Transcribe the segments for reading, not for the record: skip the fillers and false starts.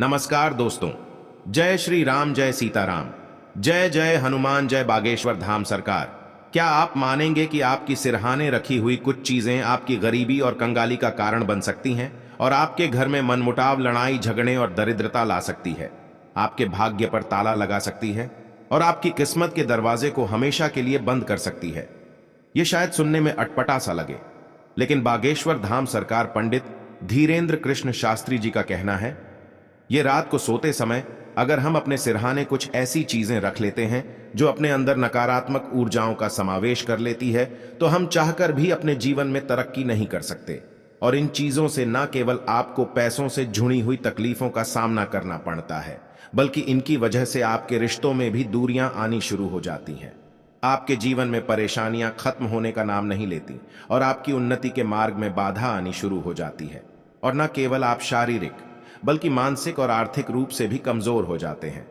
नमस्कार दोस्तों। जय श्री राम, जय सीताराम, जय जय हनुमान, जय बागेश्वर धाम सरकार। क्या आप मानेंगे कि आपकी सिरहाने रखी हुई कुछ चीजें आपकी गरीबी और कंगाली का कारण बन सकती हैं और आपके घर में मनमुटाव, लड़ाई झगड़े और दरिद्रता ला सकती है, आपके भाग्य पर ताला लगा सकती है और आपकी किस्मत के दरवाजे को हमेशा के लिए बंद कर सकती है। यह शायद सुनने में अटपटा सा लगे, लेकिन बागेश्वर धाम सरकार पंडित धीरेन्द्र कृष्ण शास्त्री जी का कहना है, ये रात को सोते समय अगर हम अपने सिरहाने कुछ ऐसी चीजें रख लेते हैं जो अपने अंदर नकारात्मक ऊर्जाओं का समावेश कर लेती है, तो हम चाहकर भी अपने जीवन में तरक्की नहीं कर सकते। और इन चीजों से न केवल आपको पैसों से जुड़ी हुई तकलीफों का सामना करना पड़ता है, बल्कि इनकी वजह से आपके रिश्तों में भी दूरियां आनी शुरू हो जाती हैं। आपके जीवन में परेशानियां खत्म होने का नाम नहीं लेती और आपकी उन्नति के मार्ग में बाधा आनी शुरू हो जाती है। और न केवल आप शारीरिक बल्कि मानसिक और आर्थिक रूप से भी कमजोर हो जाते हैं।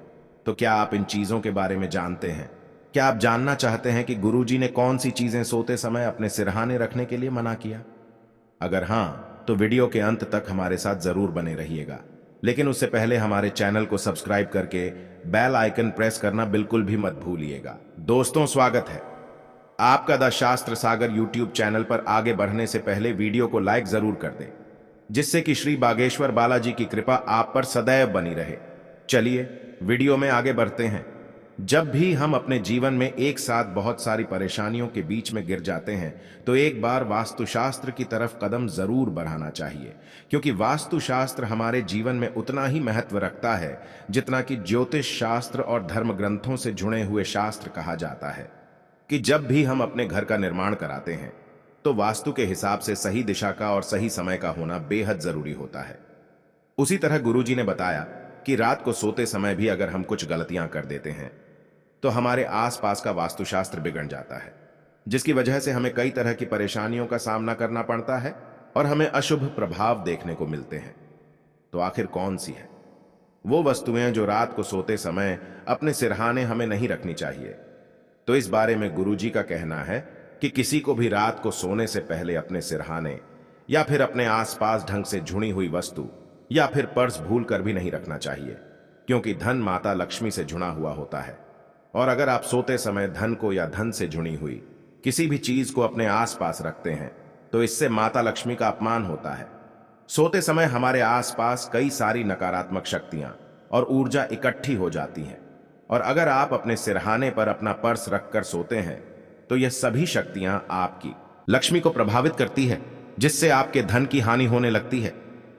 तो क्या आप इन चीजों के बारे में जानते हैं? क्या आप जानना चाहते हैं कि गुरुजी ने कौन सी चीजें सोते समय अपने सिरहाने रखने के लिए मना किया? अगर हां, तो वीडियो के अंत तक हमारे साथ जरूर बने रहिएगा। लेकिन उससे पहले हमारे चैनल को सब्सक्राइब करके बेल आइकन प्रेस करना बिल्कुल भी मत भूलिएगा। दोस्तों, स्वागत है आपका द शास्त्र सागर यूट्यूब चैनल पर। आगे बढ़ने से पहले वीडियो को लाइक जरूर कर दें, जिससे कि श्री बागेश्वर बालाजी की कृपा आप पर सदैव बनी रहे। चलिए वीडियो में आगे बढ़ते हैं। जब भी हम अपने जीवन में एक साथ बहुत सारी परेशानियों के बीच में गिर जाते हैं, तो एक बार वास्तुशास्त्र की तरफ कदम जरूर बढ़ाना चाहिए, क्योंकि वास्तुशास्त्र हमारे जीवन में उतना ही महत्व रखता है जितना कि ज्योतिष शास्त्र और धर्म ग्रंथों से जुड़े हुए शास्त्र कहा जाता है। कि जब भी हम अपने घर का निर्माण कराते हैं, तो वास्तु के हिसाब से सही दिशा का और सही समय का होना बेहद जरूरी होता है। उसी तरह गुरुजी ने बताया कि रात को सोते समय भी अगर हम कुछ गलतियां कर देते हैं, तो हमारे आसपास का वास्तुशास्त्र बिगड़ जाता है, जिसकी वजह से हमें कई तरह की परेशानियों का सामना करना पड़ता है और हमें अशुभ प्रभाव देखने को मिलते हैं। तो आखिर कौन सी है वो वस्तुएं जो रात को सोते समय अपने सिरहाने हमें नहीं रखनी चाहिए? तो इस बारे में गुरुजी का कहना है कि किसी को भी रात को सोने से पहले अपने सिरहाने या फिर अपने आसपास ढंग से जुड़ी हुई वस्तु या फिर पर्स भूल कर भी नहीं रखना चाहिए, क्योंकि धन माता लक्ष्मी से जुड़ा हुआ होता है। और अगर आप सोते समय धन को या धन से जुड़ी हुई किसी भी चीज को अपने आसपास रखते हैं, तो इससे माता लक्ष्मी का अपमान होता है। सोते समय हमारे आसपास कई सारी नकारात्मक शक्तियां और ऊर्जा इकट्ठी हो जाती हैं, और अगर आप अपने सिरहाने पर अपना पर्स रखकर सोते हैं, तो यह सभी शक्तियां आपकी लक्ष्मी को प्रभावित करती है, जिससे आपके धन की हानि होने लगती है,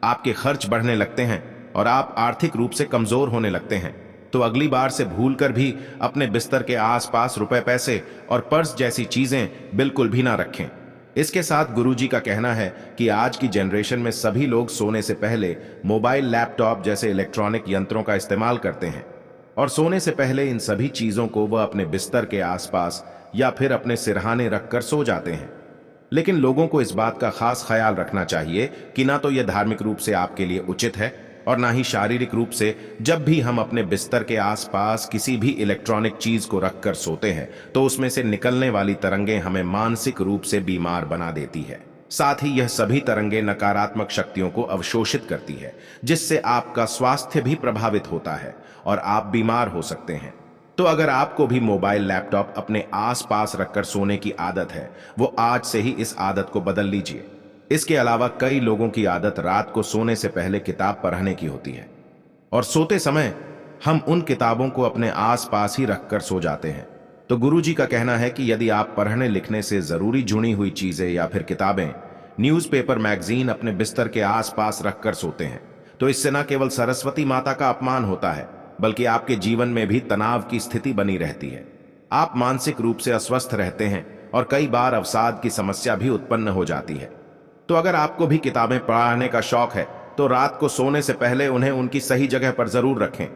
आपके खर्च बढ़ने लगते हैं और आप आर्थिक रूप से कमजोर होने लगते हैं। तो अगली बार से भूलकर भी अपने बिस्तर के आसपास रुपए, पैसे और पर्स जैसी चीजें बिल्कुल भी ना रखें। इसके साथ गुरुजी का कहना है कि आज की जनरेशन में सभी लोग सोने से पहले मोबाइल, लैपटॉप जैसे इलेक्ट्रॉनिक यंत्रों का इस्तेमाल करते हैं, और सोने से पहले इन सभी चीजों को वह अपने बिस्तर के आसपास या फिर अपने सिरहाने रखकर सो जाते हैं। लेकिन लोगों को इस बात का खास ख्याल रखना चाहिए कि ना तो यह धार्मिक रूप से आपके लिए उचित है और ना ही शारीरिक रूप से। जब भी हम अपने बिस्तर के आसपास किसी भी इलेक्ट्रॉनिक चीज को रखकर सोते हैं, तो उसमें से निकलने वाली तरंगें हमें मानसिक रूप से बीमार बना देती है। साथ ही यह सभी तरंगें नकारात्मक शक्तियों को अवशोषित करती है, जिससे आपका स्वास्थ्य भी प्रभावित होता है और आप बीमार हो सकते हैं। तो अगर आपको भी मोबाइल, लैपटॉप अपने आसपास रखकर सोने की आदत है, वो आज से ही इस आदत को बदल लीजिए। इसके अलावा कई लोगों की आदत रात को सोने से पहले किताब पढ़ने की होती है, और सोते समय हम उन किताबों को अपने आसपास ही रखकर सो जाते हैं। तो गुरुजी का कहना है कि यदि आप पढ़ने लिखने से जरूरी जुड़ी हुई चीजें या फिर किताबें, न्यूज़पेपर, मैगजीन अपने बिस्तर के आसपास रखकर सोते हैं, तो इससे न केवल सरस्वती माता का अपमान होता है, बल्कि आपके जीवन में भी तनाव की स्थिति बनी रहती है। आप मानसिक रूप से अस्वस्थ रहते हैं और कई बार अवसाद की समस्या भी उत्पन्न हो जाती है। तो अगर आपको भी किताबें पढ़ने का शौक है, तो रात को सोने से पहले उन्हें उनकी सही जगह पर जरूर रखें।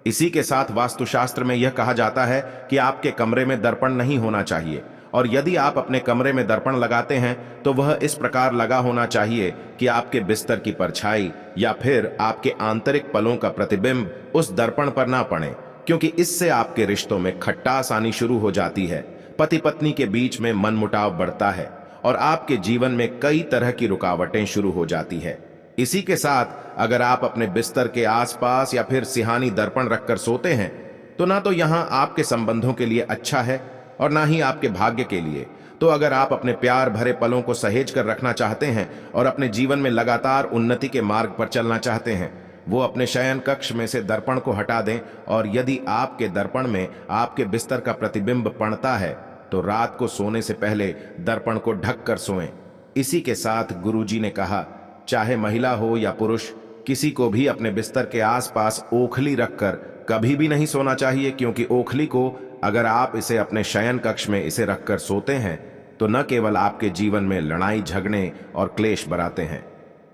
इसी के साथ वास्तुशास्त्र में यह कहा जाता है कि आपके कमरे में दर्पण नहीं होना चाहिए, और यदि आप अपने कमरे में दर्पण लगाते हैं, तो वह इस प्रकार लगा होना चाहिए कि आपके बिस्तर की परछाई या फिर आपके आंतरिक पलों का प्रतिबिंब उस दर्पण पर ना पड़े, क्योंकि इससे आपके रिश्तों में खटास आनी शुरू हो जाती है, पति पत्नी के बीच में मनमुटाव बढ़ता है और आपके जीवन में कई तरह की रुकावटें शुरू हो जाती है। इसी के साथ अगर आप अपने बिस्तर के आसपास या फिर सिहानी दर्पण रखकर सोते हैं तो ना तो यहां आपके संबंधों के लिए अच्छा है और ना ही आपके भाग्य के लिए। तो अगर आप अपने प्यार भरे पलों को सहेज कर रखना चाहते हैं और अपने जीवन में लगातार उन्नति के मार्ग पर चलना चाहते हैं, वो अपने शयन कक्ष में से दर्पण को हटा दें और यदि आपके दर्पण में आपके बिस्तर का प्रतिबिंब पड़ता है तो रात को सोने से पहले दर्पण को ढक कर सोएं। इसी के साथ गुरुजी ने कहा, चाहे महिला हो या पुरुष, किसी को भी अपने बिस्तर के आसपास ओखली रखकर कभी भी नहीं सोना चाहिए, क्योंकि ओखली को अगर आप इसे अपने शयन कक्ष में इसे रखकर सोते हैं तो न केवल आपके जीवन में लड़ाई झगड़े और क्लेश बढ़ाते हैं,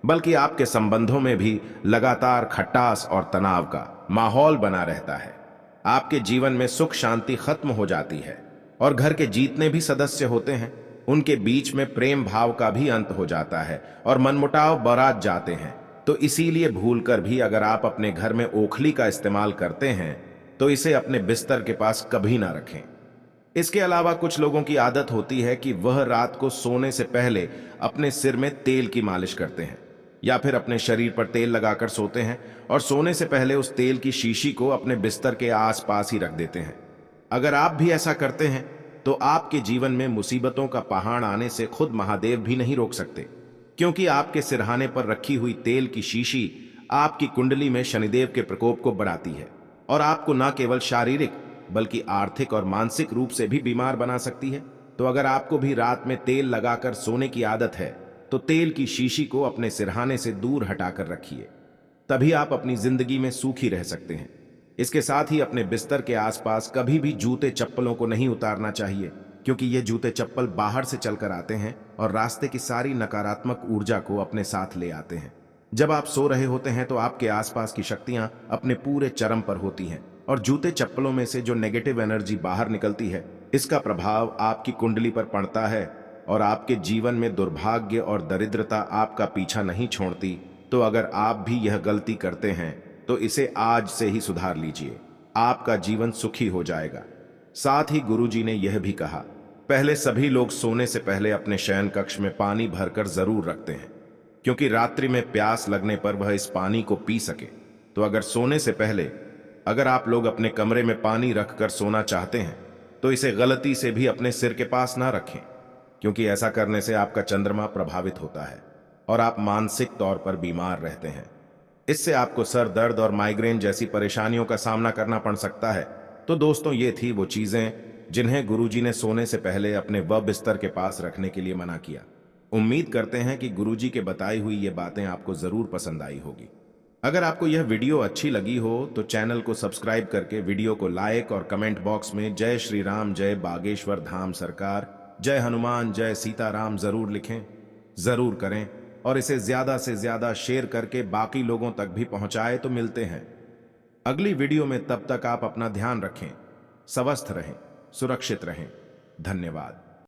बल्कि आपके संबंधों में भी लगातार खटास और तनाव का माहौल बना रहता है। आपके जीवन में सुख शांति खत्म हो जाती है और घर के जितने भी सदस्य होते हैं उनके बीच में प्रेम भाव का भी अंत हो जाता है और मनमुटाव बढ़ जाते हैं। तो इसीलिए भूलकर भी अगर आप अपने घर में ओखली का इस्तेमाल करते हैं तो इसे अपने बिस्तर के पास कभी ना रखें। इसके अलावा कुछ लोगों की आदत होती है कि वह रात को सोने से पहले अपने सिर में तेल की मालिश करते हैं या फिर अपने शरीर पर तेल लगाकर सोते हैं और सोने से पहले उस तेल की शीशी को अपने बिस्तर के आसपास ही रख देते हैं। अगर आप भी ऐसा करते हैं तो आपके जीवन में मुसीबतों का पहाड़ आने से खुद महादेव भी नहीं रोक सकते, क्योंकि आपके सिरहाने पर रखी हुई तेल की शीशी आपकी कुंडली में शनिदेव के प्रकोप को बढ़ाती है और आपको न केवल शारीरिक बल्कि आर्थिक और मानसिक रूप से भी बीमार बना सकती है। तो अगर आपको भी रात में तेल लगाकर सोने की आदत है तो तेल की शीशी को अपने सिरहाने से दूर हटाकर रखिए, तभी आप अपनी जिंदगी में सुखी रह सकते हैं। इसके साथ ही अपने बिस्तर के आसपास कभी भी जूते चप्पलों को नहीं उतारना चाहिए, क्योंकि ये जूते चप्पल बाहर से चलकर आते हैं और रास्ते की सारी नकारात्मक ऊर्जा को अपने साथ ले आते हैं। जब आप सो रहे होते हैं तो आपके आसपास की शक्तियां अपने पूरे चरम पर होती हैं और जूते चप्पलों में से जो नेगेटिव एनर्जी बाहर निकलती है, इसका प्रभाव आपकी कुंडली पर पड़ता है और आपके जीवन में दुर्भाग्य और दरिद्रता आपका पीछा नहीं छोड़ती। तो अगर आप भी यह गलती करते हैं तो इसे आज से ही सुधार लीजिए, आपका जीवन सुखी हो जाएगा। साथ ही गुरुजी ने यह भी कहा, पहले सभी लोग सोने से पहले अपने शयन कक्ष में पानी भरकर जरूर रखते हैं, क्योंकि रात्रि में प्यास लगने पर वह इस पानी को पी सके। तो अगर सोने से पहले अगर आप लोग अपने कमरे में पानी रखकर सोना चाहते हैं तो इसे गलती से भी अपने सिर के पास ना रखें, क्योंकि ऐसा करने से आपका चंद्रमा प्रभावित होता है और आप मानसिक तौर पर बीमार रहते हैं। इससे आपको सर दर्द और माइग्रेन जैसी परेशानियों का सामना करना पड़ सकता है। तो दोस्तों, ये थी वो चीजें जिन्हें गुरुजी ने सोने से पहले अपने बिस्तर के पास रखने के लिए मना किया। उम्मीद करते हैं कि गुरुजी के बताई हुई ये बातें आपको जरूर पसंद आई होगी। अगर आपको यह वीडियो अच्छी लगी हो तो चैनल को सब्सक्राइब करके वीडियो को लाइक और कमेंट बॉक्स में जय श्री राम, जय बागेश्वर धाम सरकार, जय हनुमान, जय सीताराम जरूर लिखें, जरूर करें और इसे ज्यादा से ज्यादा शेयर करके बाकी लोगों तक भी पहुंचाए। तो मिलते हैं अगली वीडियो में, तब तक आप अपना ध्यान रखें, स्वस्थ रहें, सुरक्षित रहें। धन्यवाद।